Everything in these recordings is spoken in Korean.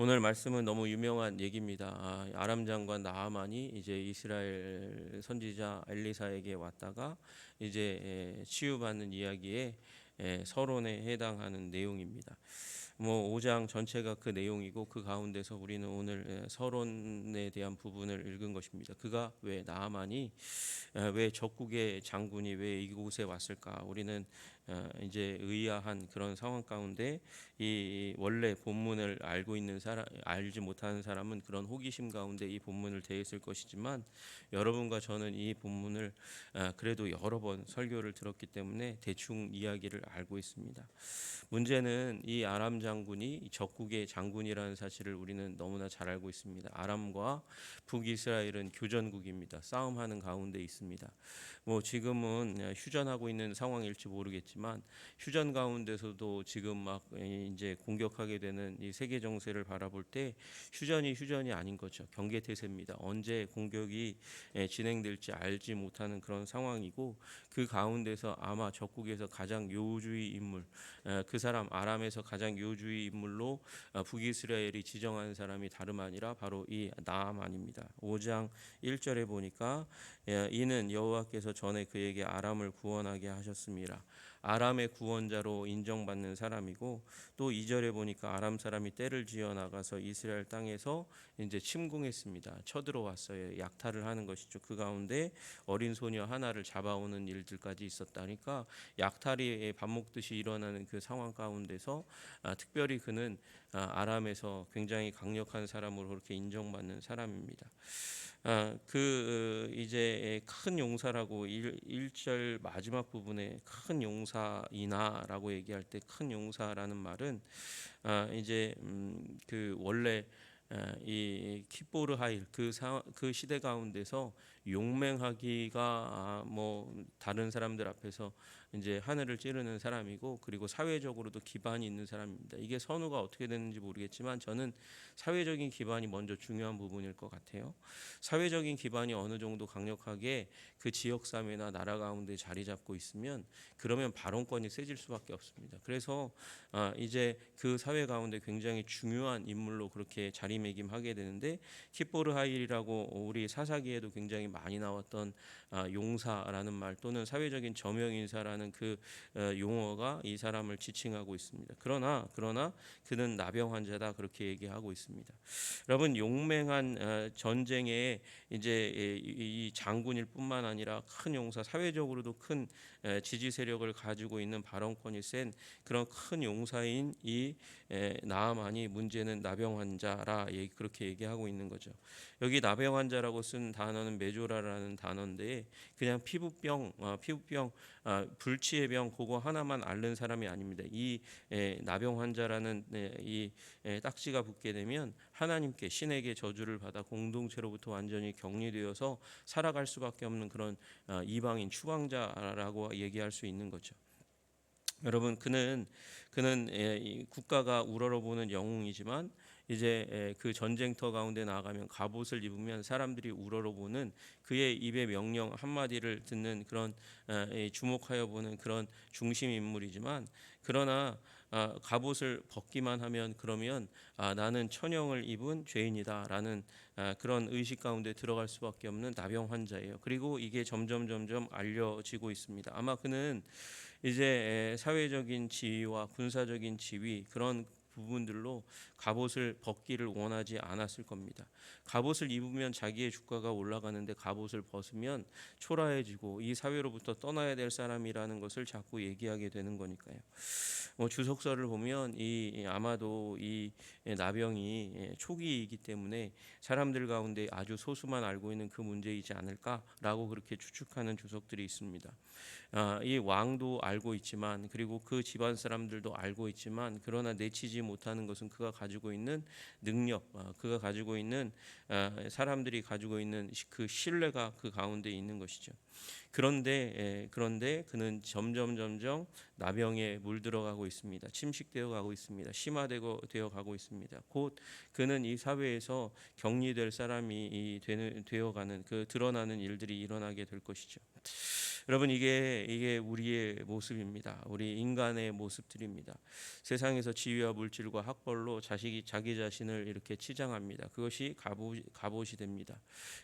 오늘 말씀은 너무 유명한 얘기입니다. 아람 장관 나아만이 이제 이스라엘 선지자 엘리사에게 왔다가 이제 치유받는 이야기에 서론에 해당하는 내용입니다. 뭐 5장 전체가 그 내용이고 그 가운데서 우리는 오늘 서론에 대한 부분을 읽은 것입니다. 그가 왜 나아만이 왜 적국의 장군이 왜 이곳에 왔을까? 우리는 이제 의아한 그런 상황 가운데 이 원래 본문을 알고 있는 사람, 알지 못하는 사람은 그런 호기심 가운데 이 본문을 대했을 것이지만 여러분과 저는 이 본문을 그래도 여러 번 설교를 들었기 때문에 대충 이야기를 알고 있습니다. 문제는 이 아람 장군이 적국의 장군이라는 사실을 우리는 너무나 잘 알고 있습니다. 아람과 북이스라엘은 교전국입니다. 싸움하는 가운데 있습니다. 뭐 지금은 휴전하고 있는 상황일지 모르겠지만 휴전 가운데서도 지금 막 이제 공격하게 되는 이 세계 정세를 바라볼 때 휴전이 아닌 거죠. 경계태세입니다. 언제 공격이 진행될지 알지 못하는 그런 상황이고 그 가운데서 아마 적국에서 가장 요주의 인물, 그 사람 아람에서 가장 요주의 인물로 북이스라엘이 지정한 사람이 다름 아니라 바로 이 나아만입니다. 5장 1절에 보니까 이는 여호와께서 전에 그에게 아람을 구원하게 하셨습니다. 아람의 구원자로 인정받는 사람이고 또 2절에 보니까 아람 사람이 떼를 지어 나가서 이스라엘 땅에서 이제 침공했습니다. 쳐들어왔어요. 약탈을 하는 것이죠. 그 가운데 어린 소녀 하나를 잡아오는 일들까지 있었다니까 약탈이 밥 먹듯이 일어나는 그 상황 가운데서 특별히 그는 아람에서 굉장히 강력한 사람으로 그렇게 인정받는 사람입니다. 그 이제 큰 용사라고 1절 마지막 부분에 큰 용사이나라고 얘기할 때 큰 용사라는 말은 이제 그 원래 이 kit보르 하일 그 시대 가운데서 용맹하기가 뭐 다른 사람들 앞에서 이제 하늘을 찌르는 사람이고 그리고 사회적으로도 기반이 있는 사람입니다. 이게 선후가 어떻게 되는지 모르겠지만 저는 사회적인 기반이 먼저 중요한 부분일 것 같아요. 사회적인 기반이 어느 정도 강력하게 그 지역 사회나 나라 가운데 자리 잡고 있으면 그러면 발언권이 세질 수밖에 없습니다. 그래서 이제 그 사회 가운데 굉장히 중요한 인물로 그렇게 자리매김하게 되는데 kit보르 하일이라고 우리 사사기에도 굉장히 많이 나왔던 용사라는 말 또는 사회적인 저명 인사라는 그 용어가 이 사람을 지칭하고 있습니다. 그러나 그는 나병 환자다 그렇게 얘기하고 있습니다. 여러분 용맹한 전쟁에 이제 이 장군일 뿐만 아니라 큰 용사 사회적으로도 큰 지지 세력을 가지고 있는 발언권이 센 그런 큰 용사인 이 나아만이 문제는 나병 환자라 그렇게 얘기하고 있는 거죠. 여기 나병 환자라고 쓴 단어는 메조라라는 단어인데 그냥 피부병 불치의 병 그거 하나만 앓는 사람이 아닙니다. 이 나병 환자라는 이 딱지가 붙게 되면 하나님께 신에게 저주를 받아 공동체로부터 완전히 격리되어서 살아갈 수밖에 없는 그런 이방인 추방자라고 얘기할 수 있는 거죠. 여러분 그는 국가가 우러러보는 영웅이지만 이제 그 전쟁터 가운데 나가면 갑옷을 입으면 사람들이 우러러보는 그의 입의 명령 한마디를 듣는 그런 주목하여 보는 그런 중심 인물이지만 그러나 갑옷을 벗기만 하면 그러면 나는 천형을 입은 죄인이다라는 그런 의식 가운데 들어갈 수밖에 없는 나병 환자예요. 그리고 이게 점점 알려지고 있습니다. 아마 그는 이제 사회적인 지위와 군사적인 지위 그런 부분들로 갑옷을 벗기를 원하지 않았을 겁니다. 갑옷을 입으면 자기의 주가가 올라가는데 갑옷을 벗으면 초라해지고 이 사회로부터 떠나야 될 사람이라는 것을 자꾸 얘기하게 되는 거니까요. 주석서를 보면 이 아마도 이 나병이 초기이기 때문에 사람들 가운데 아주 소수만 알고 있는 그 문제이지 않을까라고 그렇게 추측하는 주석들이 있습니다. 이 왕도 알고 있지만 그리고 그 집안 사람들도 알고 있지만 그러나 내치지 못하는 것은 그가 가지고 있는 능력, 그가 가지고 있는 사람들이 가지고 있는 그 신뢰가 그 가운데 있는 것이죠. 그런데 그는 점점 나병에 물들어가고 있습니다. 침식되어 가고 있습니다. 심화되어 가고 있습니다. 곧 그는 이 사회에서 격리될 사람이 되어가는 그 드러나는 일들이 일어나게 될 것이죠. 여러분 이게 우리의 모습입니다. 우리 인간의 모습들입니다. 세상에서 지위와 물질과 학벌로 자기 자신을 이렇게 치장합니다. 그것이 갑옷이 됩니다.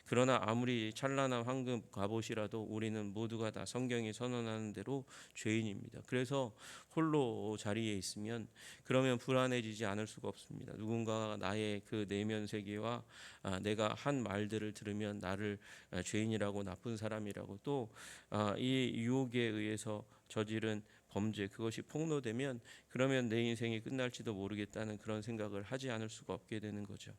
그러나 아무리 찬란한 황금 갑옷이라도 우리는 모두가 다 성경이 선언하는 대로 죄인입니다. 그래서 홀로 자리에 있으면 그러면 불안해지지 않을 수가 없습니다. 누군가가 나의 그 내면 세계와 내가 한 말들을 들으면 나를 죄인이라고 나쁜 사람이라고 또 이 유혹에 의해서 저지른 범죄 그것이 폭로되면 그러면 내 인생이 끝날지도 모르겠다는 그런 생각을 하지 않을 수가 없게 되는 거죠.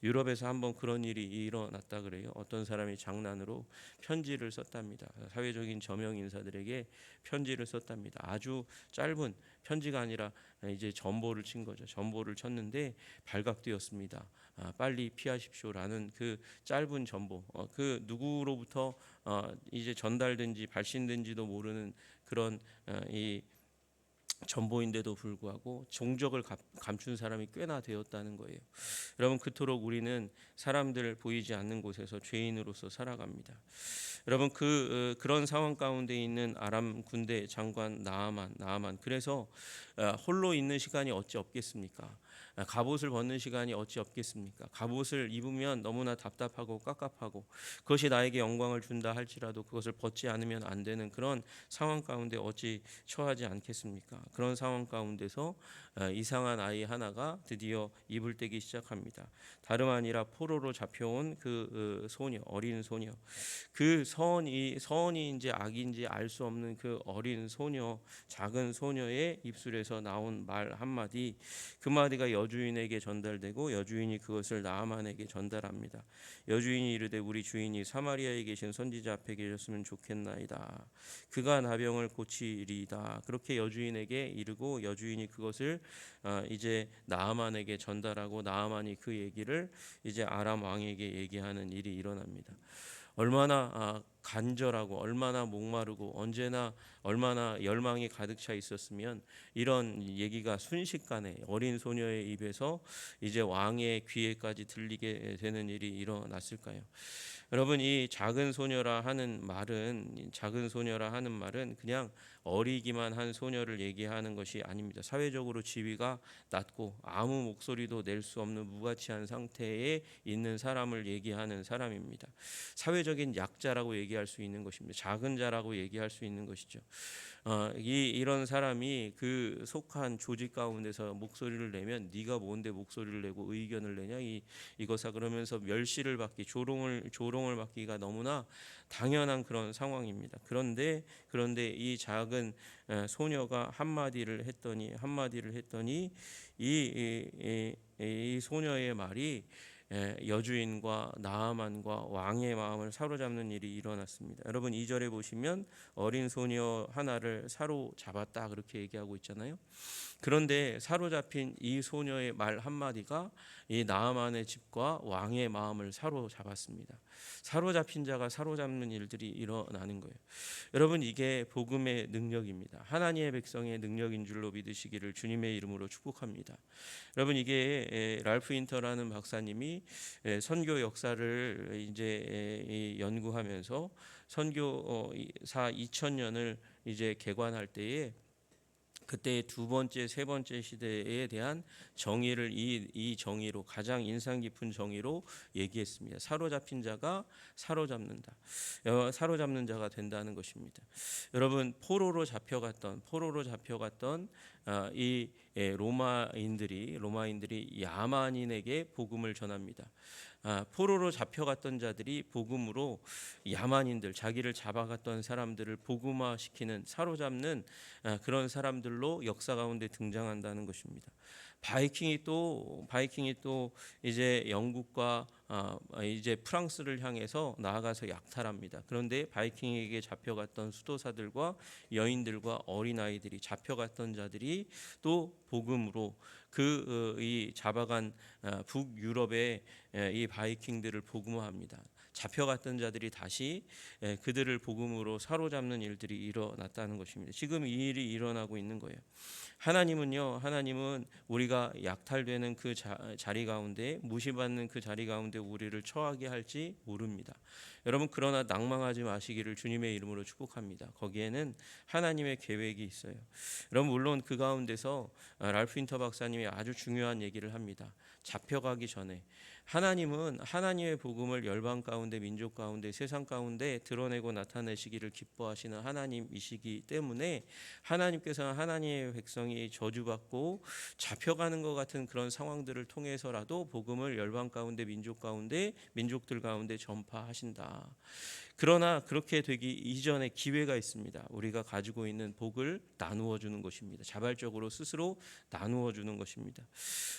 유럽에서 한번 그런 일이 일어났다 그래요. 어떤 사람이 장난으로 편지를 썼답니다. 사회적인 저명 인사들에게 편지를 썼답니다. 아주 짧은 편지가 아니라 이제 전보를 친 거죠. 전보를 쳤는데 발각되었습니다. 빨리 피하십시오라는 그 짧은 전보, 그 누구로부터 이제 전달된지 발신된지도 모르는 그런 이 전보인데도 불구하고 종적을 감춘 사람이 꽤나 되었다는 거예요. 여러분 그토록 우리는 사람들 보이지 않는 곳에서 죄인으로서 살아갑니다. 여러분 그런 상황 가운데 있는 아람 군대 장관 나아만 그래서 홀로 있는 시간이 어찌 없겠습니까? 갑옷을 벗는 시간이 어찌 없겠습니까? 갑옷을 입으면 너무나 답답하고 깝깝하고 그것이 나에게 영광을 준다 할지라도 그것을 벗지 않으면 안 되는 그런 상황 가운데 어찌 처하지 않겠습니까? 그런 상황 가운데서 이상한 아이 하나가 드디어 이불 떼기 시작합니다. 다름 아니라 포로로 잡혀온 그 소녀, 어린 소녀. 그 선인지 악인지 알 수 없는 그 어린 소녀, 작은 소녀의 입술에서 나온 말 한마디, 그 마디가 여주인에게 전달되고 여주인이 그것을 나아만에게 전달합니다. 여주인이 이르되 우리 주인이 사마리아에 계신 선지자 앞에 계셨으면 좋겠나이다. 그가 나병을 고치리이다. 그렇게 여주인에게 이르고 여주인이 그것을 이제 나아만에게 전달하고 나아만이 그 얘기를 이제 아람 왕에게 얘기하는 일이 일어납니다. 얼마나 간절하고 얼마나 목마르고 언제나 얼마나 열망이 가득 차 있었으면 이런 얘기가 순식간에 어린 소녀의 입에서 이제 왕의 귀에까지 들리게 되는 일이 일어났을까요? 여러분 이 작은 소녀라 하는 말은 그냥 어리기만 한 소녀를 얘기하는 것이 아닙니다. 사회적으로 지위가 낮고 아무 목소리도 낼 수 없는 무가치한 상태에 있는 사람을 얘기하는 사람입니다. 사회적인 약자라고 얘기할 수 있는 것입니다. 작은 자라고 얘기할 수 있는 것이죠. 이런 사람이 그 속한 조직 가운데서 목소리를 내면 네가 뭔데 목소리를 내고 의견을 내냐 이거사 그러면서 멸시를 받기 조롱을 받기가 너무나 당연한 그런 상황입니다. 그런데 이 작은 소녀가 한마디를 했더니 이 소녀의 말이 여주인과 나아만과 왕의 마음을 사로잡는 일이 일어났습니다. 여러분 2절에 보시면 어린 소녀 하나를 사로잡았다 그렇게 얘기하고 있잖아요. 그런데 사로잡힌 이 소녀의 말 한마디가 이 나아만의 집과 왕의 마음을 사로잡았습니다. 사로잡힌 자가 사로잡는 일들이 일어나는 거예요. 여러분 이게 복음의 능력입니다. 하나님의 백성의 능력인 줄로 믿으시기를 주님의 이름으로 축복합니다. 여러분 이게 랄프 인터라는 박사님이 선교 역사를 이제 연구하면서 선교사 2000년을 이제 개관할 때에 그때의 두 번째, 세 번째 시대에 대한 정의를 이 정의로 가장 인상 깊은 정의로 얘기했습니다. 사로잡힌 자가 사로잡는 자가 된다는 것입니다. 여러분 포로로 잡혀갔던 이 로마인들이 야만인에게 복음을 전합니다. 포로로 잡혀갔던 자들이 복음으로 야만인들 자기를 잡아갔던 사람들을 복음화시키는 사로잡는 그런 사람들로 역사 가운데 등장한다는 것입니다. 바이킹이 또 이제 영국과 이제 프랑스를 향해서 나아가서 약탈합니다. 그런데 바이킹에게 잡혀갔던 수도사들과 여인들과 어린아이들이 잡혀갔던 자들이 또 복음으로 이 잡아간 북유럽의 이 바이킹들을 복음화합니다. 잡혀갔던 자들이 다시 그들을 복음으로 사로잡는 일들이 일어났다는 것입니다. 지금 이 일이 일어나고 있는 거예요. 하나님은 우리가 약탈되는 그 자리 가운데, 무시받는 그 자리 가운데 우리를 처하게 할지 모릅니다. 여러분, 그러나 낭망하지 마시기를 주님의 이름으로 축복합니다. 거기에는 하나님의 계획이 있어요. 여러분, 물론 그 가운데서 랄프 인터 박사님이 아주 중요한 얘기를 합니다. 잡혀가기 전에 하나님은 하나님의 복음을 열방 가운데, 민족 가운데, 세상 가운데 드러내고 나타내시기를 기뻐하시는 하나님이시기 때문에 하나님께서는 하나님의 백성이 저주받고 잡혀가는 것 같은 그런 상황들을 통해서라도 복음을 열방 가운데, 민족 가운데, 민족들 가운데 전파하신다. 그러나 그렇게 되기 이전에 기회가 있습니다. 우리가 가지고 있는 복을 나누어 주는 것입니다. 자발적으로 스스로 나누어 주는 것입니다.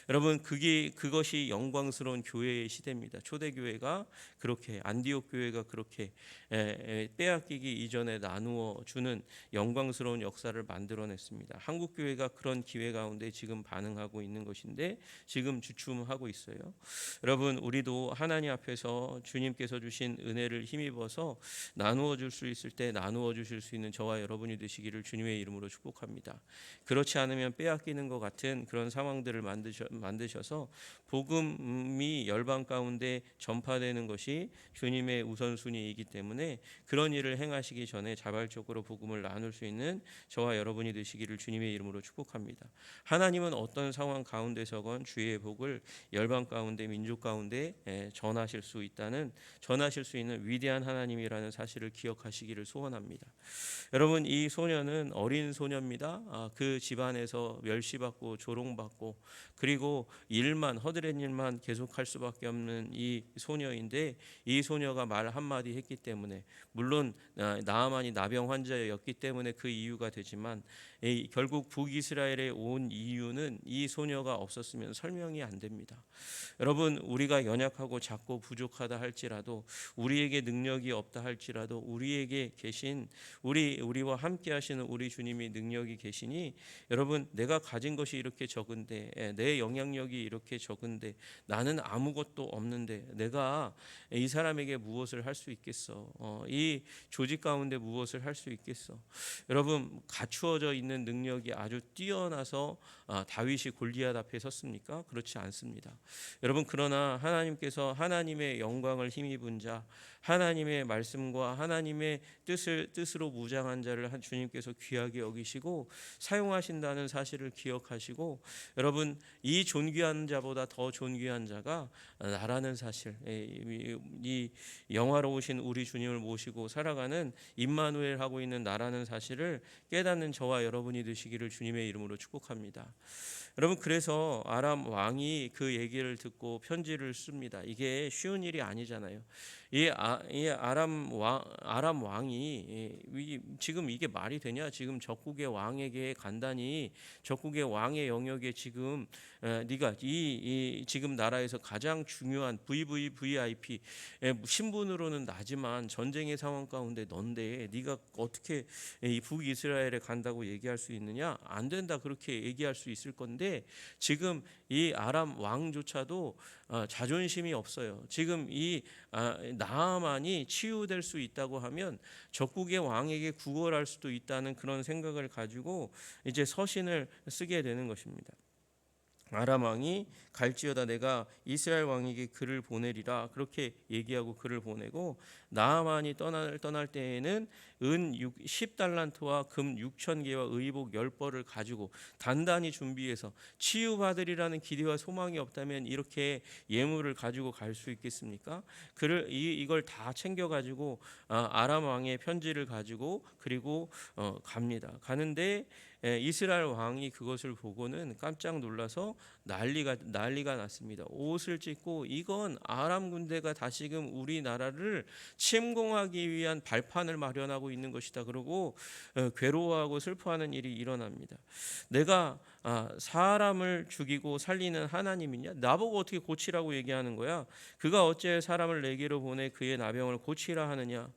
여러분, 그것이 영광스러운 교회의 시대입니다. 초대교회가 그렇게, 안디옥 교회가 그렇게 빼앗기기 이전에 나누어 주는 영광스러운 역사를 만들어냈습니다. 한국 교회가 그런 기회 가운데 지금 반응하고 있는 것인데 지금 주춤하고 있어요. 여러분, 우리도 하나님 앞에서 주님께서 주신 은혜를 힘입어서 나누어 줄 수 있을 때 나누어 주실 수 있는 저와 여러분이 되시기를 주님의 이름으로 축복합니다. 그렇지 않으면 빼앗기는 것 같은 그런 상황들을 만드셔서 복음이 열방 가운데 전파되는 것이 주님의 우선순위이기 때문에 그런 일을 행하시기 전에 자발적으로 복음을 나눌 수 있는 저와 여러분이 되시기를 주님의 이름으로 축복합니다. 하나님은 어떤 상황 가운데서건 주의 복을 열방 가운데, 민족 가운데 전하실 수 있는 위대한 하나님이라는 사실을 기억하시기를 소원합니다. 여러분, 이 소녀는 어린 소녀입니다. 그 집안에서 멸시받고 조롱받고 그리고 허드렛 일만 계속할 수밖에 없는 이 소녀인데, 이 소녀가 말 한마디 했기 때문에, 물론 나아만이 나병 환자였기 때문에 그 이유가 되지만 결국 북이스라엘에 온 이유는 이 소녀가 없었으면 설명이 안 됩니다. 여러분, 우리가 연약하고 작고 부족하다 할지라도, 우리에게 능력이 없다 할지라도 우리에게 계신 우리와 함께 하시는 우리 주님이 능력이 계시니, 여러분, 내가 가진 것이 이렇게 적은데, 내 영향력이 이렇게 적은데, 나는 아무것도 없는데 내가 이 사람에게 무엇을 할 수 있겠어? 이 조직 가운데 무엇을 할 수 있겠어? 여러분, 갖추어져 있는 능력이 아주 뛰어나서 다윗이 골리앗 앞에 섰습니까? 그렇지 않습니다. 여러분, 그러나 하나님께서 하나님의 영광을 힘입은 자, 하나님의 말씀과 하나님의 뜻으로 무장한 자를 주님께서 귀하게 여기시고 사용하신다는 사실을 기억하시고, 여러분, 이 존귀한 자보다 더 존귀한 자가 나라는 사실, 이 영화로우신 우리 주님을 모시고 살아가는 임마누엘 하고 있는 나라는 사실을 깨닫는 저와 여러분이 되시기를 주님의 이름으로 축복합니다. 여러분, 그래서 아람 왕이 그 얘기를 듣고 편지를 씁니다. 이게 쉬운 일이 아니잖아요. 이 아람 왕이 지금 이게 말이 되냐? 지금 적국의 왕에게 간단히 적국의 왕의 영역에 지금 네가 이 지금 나라에서 가장 중요한 VIP 신분으로는 나지만 전쟁의 상황 가운데 넌데 네가 어떻게 이 북이스라엘에 간다고 얘기할 수 있느냐? 안 된다, 그렇게 얘기할 수 있을 건데, 지금 이 아람 왕조차도 자존심이 없어요. 지금 이 나아만이 치유될 수 있다고 하면 적국의 왕에게 구걸할 수도 있다는 그런 생각을 가지고 이제 서신을 쓰게 되는 것입니다. 아람 왕이 갈지어다 내가 이스라엘 왕에게 글을 보내리라, 그렇게 얘기하고 글을 보내고, 나아만이 떠날 때에는 은 10달란트와 금 6,000개와 의복 10벌을 가지고 단단히 준비해서, 치유받으리라는 기대와 소망이 없다면 이렇게 예물을 가지고 갈 수 있겠습니까? 이걸 다 챙겨 가지고 아람 왕의 편지를 가지고 그리고 갑니다. 가는데 이스라엘 왕이 그것을 보고는 깜짝 놀라서 난리가 났습니다. 옷을 찢고, 이건 아람 군대가 다시금 우리나라를 침공하기 위한 발판을 마련하고 있는 것이다. 그러고 괴로워하고 슬퍼하는 일이 일어납니다. 내가 사람을 죽이고 살리는 하나님이냐? 나보고 어떻게 고치라고 얘기하는 거야? 그가 어째 사람을 내게로 보내 그의 나병을 고치라 하느냐?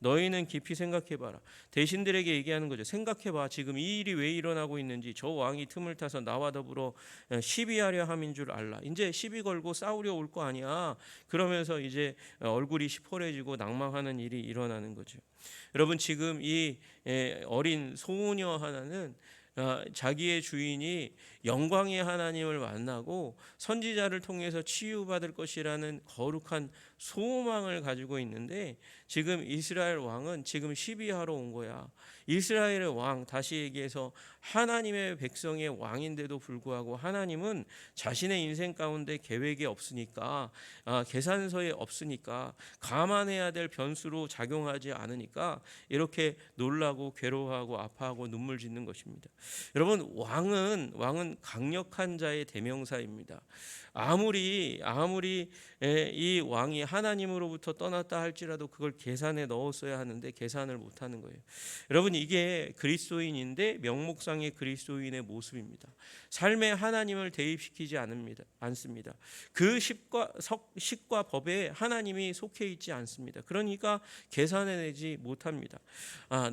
너희는 깊이 생각해봐라. 대신들에게 얘기하는 거죠. 생각해봐. 지금 이 일이 왜 일어나고 있는지. 저 왕이 틈을 타서 나와 더불어 시비하려 함인 줄 알라. 이제 시비 걸고 싸우려 올 거 아니야. 그러면서 이제 얼굴이 시퍼래지고 낭망하는 일이 일어나는 거죠. 여러분, 지금 이 어린 소녀 하나는 자기의 주인이 영광의 하나님을 만나고 선지자를 통해서 치유받을 것이라는 거룩한 소망을 가지고 있는데, 지금 이스라엘 왕은 지금 시비하러 온 거야. 이스라엘의 왕, 다시 얘기해서 하나님의 백성의 왕인데도 불구하고 하나님은 자신의 인생 가운데 계획이 없으니까, 계산서에 없으니까, 감안해야 될 변수로 작용하지 않으니까 이렇게 놀라고 괴로워하고 아파하고 눈물 짓는 것입니다. 여러분, 왕은 강력한 자의 대명사입니다. 아무리 이 왕이 하나님으로부터 떠났다 할지라도 그걸 계산에 넣었어야 하는데 계산을 못하는 거예요. 여러분, 이게 그리스도인인데 명목상의 그리스도인의 모습입니다. 삶에 하나님을 대입시키지 않습니다. 그 식과 법에 하나님이 속해 있지 않습니다. 그러니까 계산해내지 못합니다.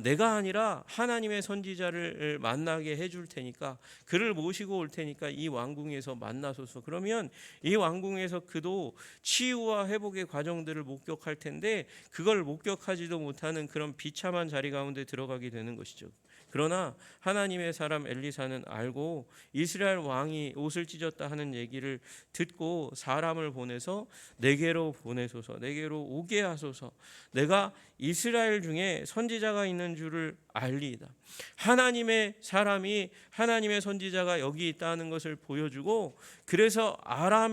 내가 아니라 하나님의 선지자를 만나게 해줄 테니까, 그를 모시고 올 테니까 이 왕궁에서 만나소서. 그러면 이 왕궁에서 그도 치유와 회복의 과정들을 목격할 텐데, 그걸 목격하지도 못하는 그런 비참한 자리 가운데 들어가게 되는 것이죠. 그러나 하나님의 사람 엘리사는 알고 이스라엘 왕이 옷을 찢었다 하는 얘기를 듣고 사람을 보내서 내게로 보내소서, 내게로 오게 하소서. 내가 이스라엘 중에 선지자가 있는 줄을 알리이다. 하나님의 사람이, 하나님의 선지자가 여기 있다는 것을 보여주고, 그래서 아람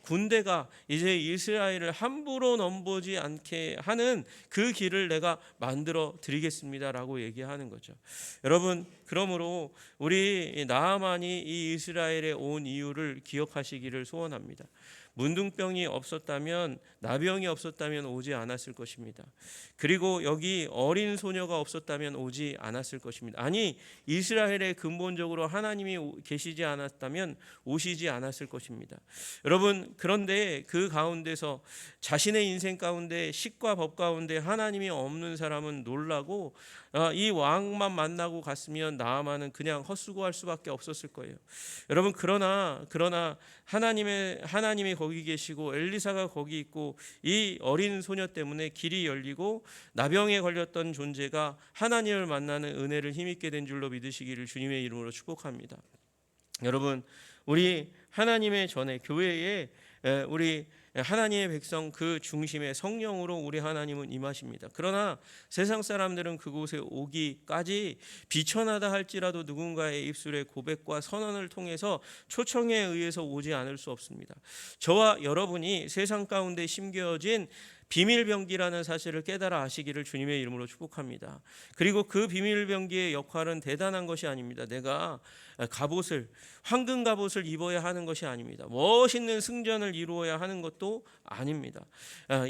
군대가 이제 이스라엘을 함부로 넘보지 않게 하는 그 길을 내가 만들어 드리겠습니다라고 얘기하는 거죠. 여러분, 그러므로 우리 나아만이 이 이스라엘에 온 이유를 기억하시기를 소원합니다. 문둥병이 없었다면, 나병이 없었다면 오지 않았을 것입니다. 그리고 여기 어린 소녀가 없었다면 오지 않았을 것입니다. 아니, 이스라엘에 근본적으로 하나님이 계시지 않았다면 오시지 않았을 것입니다. 여러분, 그런데 그 가운데서 자신의 인생 가운데 식과 법 가운데 하나님이 없는 사람은 놀라고, 이 왕만 만나고 갔으면 나아만은 그냥 헛수고할 수밖에 없었을 거예요. 여러분, 그러나 하나님이 거기 계시고 엘리사가 거기 있고, 이 어린 소녀 때문에 길이 열리고 나병에 걸렸던 존재가 하나님을 만나는 은혜를 힘입게 된 줄로 믿으시기를 주님의 이름으로 축복합니다. 여러분, 우리 하나님의 전에 교회에 우리 하나님의 백성 그 중심에 성령으로 우리 하나님은 임하십니다. 그러나 세상 사람들은 그곳에 오기까지 비천하다 할지라도 누군가의 입술의 고백과 선언을 통해서 초청에 의해서 오지 않을 수 없습니다. 저와 여러분이 세상 가운데 심겨진 비밀병기라는 사실을 깨달아 아시기를 주님의 이름으로 축복합니다. 그리고 그 비밀병기의 역할은 대단한 것이 아닙니다. 내가 황금 갑옷을 입어야 하는 것이 아닙니다. 멋있는 승전을 이루어야 하는 것도 아닙니다.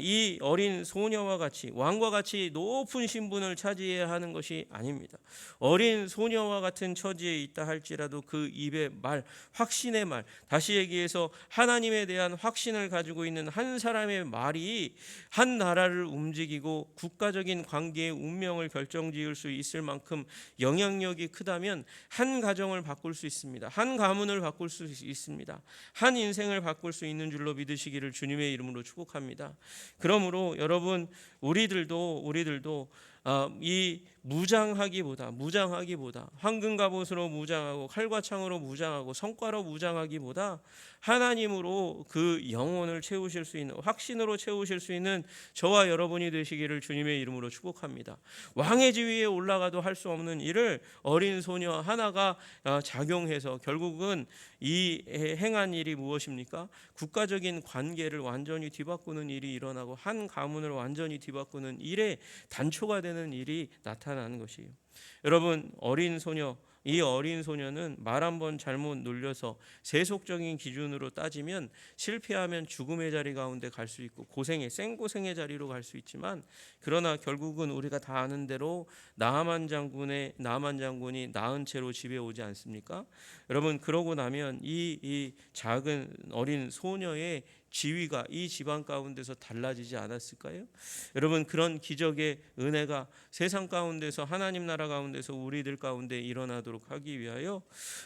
이 어린 소녀와 같이, 왕과 같이 높은 신분을 차지해야 하는 것이 아닙니다. 어린 소녀와 같은 처지에 있다 할지라도 그 입의 말, 확신의 말, 다시 얘기해서 하나님에 대한 확신을 가지고 있는 한 사람의 말이 한 나라를 움직이고 국가적인 관계의 운명을 결정지을 수 있을 만큼 영향력이 크다면 한 가정을 바꿀 수 있습니다. 한 가문을 바꿀 수 있습니다. 한 인생을 바꿀 수 있는 줄로 믿으시기를 주님의 이름으로 축복합니다. 그러므로 여러분, 우리들도 이 무장하기보다 황금 갑옷으로 무장하고 칼과 창으로 무장하고 성과로 무장하기보다 하나님으로 그 영혼을 채우실 수 있는, 확신으로 채우실 수 있는 저와 여러분이 되시기를 주님의 이름으로 축복합니다. 왕의 지위에 올라가도 할 수 없는 일을 어린 소녀 하나가 작용해서 결국은 이 행한 일이 무엇입니까? 국가적인 관계를 완전히 뒤바꾸는 일이 일어나고 한 가문을 완전히 뒤바꾸는 일에 단초가 되는 일이 나타나는 것이에요. 여러분, 어린 소녀, 이 어린 소녀는 말 한 번 잘못 놀려서 세속적인 기준으로 따지면 실패하면 죽음의 자리 가운데 갈 수 있고 생고생의 자리로 갈 수 있지만, 그러나 결국은 우리가 다 아는 대로 나아만 장군이 낳은 채로 집에 오지 않습니까? 여러분, 그러고 나면 이 작은 어린 소녀의 지위가 이 집안 가운데서 달라지지 않았을까요? 여러분, 그런 기적의 은혜가 세상 가운데서, 하나님 나라 가운데서 우리들 가운데 일어나도록 하기 위하여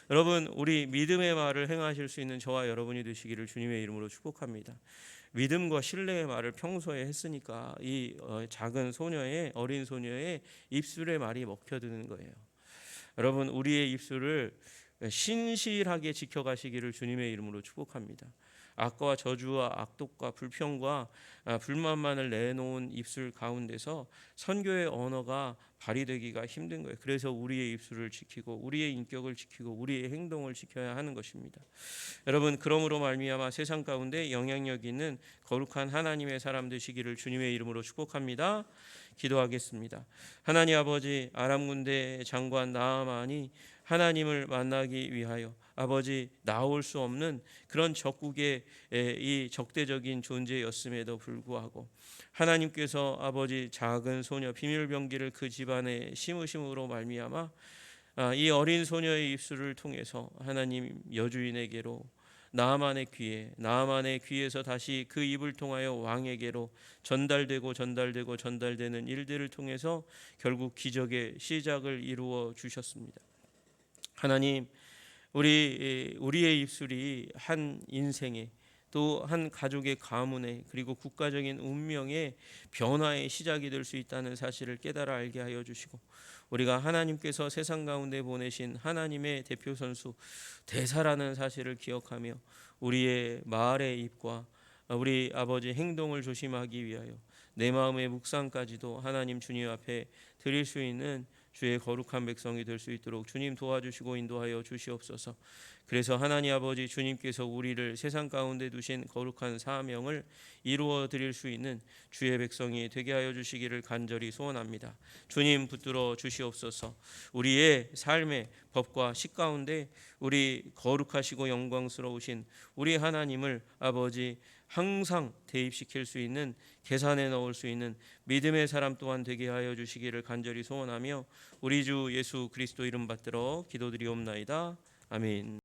여러분, 우리 믿음의 말을 행하실 수 있는 저와 여러분이 되시기를 주님의 이름으로 축복합니다. 믿음과 신뢰의 말을 평소에 했으니까 이 작은 어린 소녀의 입술에 말이 먹혀드는 거예요. 여러분, 우리의 입술을 신실하게 지켜가시기를 주님의 이름으로 축복합니다. 악과 저주와 악독과 불평과 불만만을 내놓은 입술 가운데서 선교의 언어가 발휘되기가 힘든 거예요. 그래서 우리의 입술을 지키고 우리의 인격을 지키고 우리의 행동을 지켜야 하는 것입니다. 여러분, 그러므로 말미암아 세상 가운데 영향력 있는 거룩한 하나님의 사람 되시기를 주님의 이름으로 축복합니다. 기도하겠습니다. 하나님 아버지, 아람 군대 장관 나아만이 하나님을 만나기 위하여 아버지 나올 수 없는 그런 적국의 이 적대적인 존재였음에도 불구하고 하나님께서 아버지 작은 소녀 비밀병기를 그 집안에 심으심으로 말미암아 이 어린 소녀의 입술을 통해서 하나님 여주인에게로 나아만의 귀에서 다시 그 입을 통하여 왕에게로 전달되는 일들을 통해서 결국 기적의 시작을 이루어 주셨습니다. 하나님, 우리의 입술이 한 인생에 또 한 가족의 가문에 그리고 국가적인 운명의 변화의 시작이 될 수 있다는 사실을 깨달아 알게 하여 주시고, 우리가 하나님께서 세상 가운데 보내신 하나님의 대표 선수 대사라는 사실을 기억하며 우리의 말의 입과 우리 아버지 행동을 조심하기 위하여 내 마음의 묵상까지도 하나님 주님 앞에 드릴 수 있는 주의 거룩한 백성이 될 수 있도록 주님 도와주시고 인도하여 주시옵소서. 그래서 하나님 아버지, 주님께서 우리를 세상 가운데 두신 거룩한 사명을 이루어 드릴 수 있는 주의 백성이 되게 하여 주시기를 간절히 소원합니다. 주님 붙들어 주시옵소서. 우리의 삶의 법과 식 가운데 우리 거룩하시고 영광스러우신 우리 하나님을 아버지 항상 대입시킬 수 있는, 계산에 넣을 수 있는 믿음의 사람 또한 되게 하여 주시기를 간절히 소원하며 우리 주 예수 그리스도 이름 받들어 기도드리옵나이다. 아멘.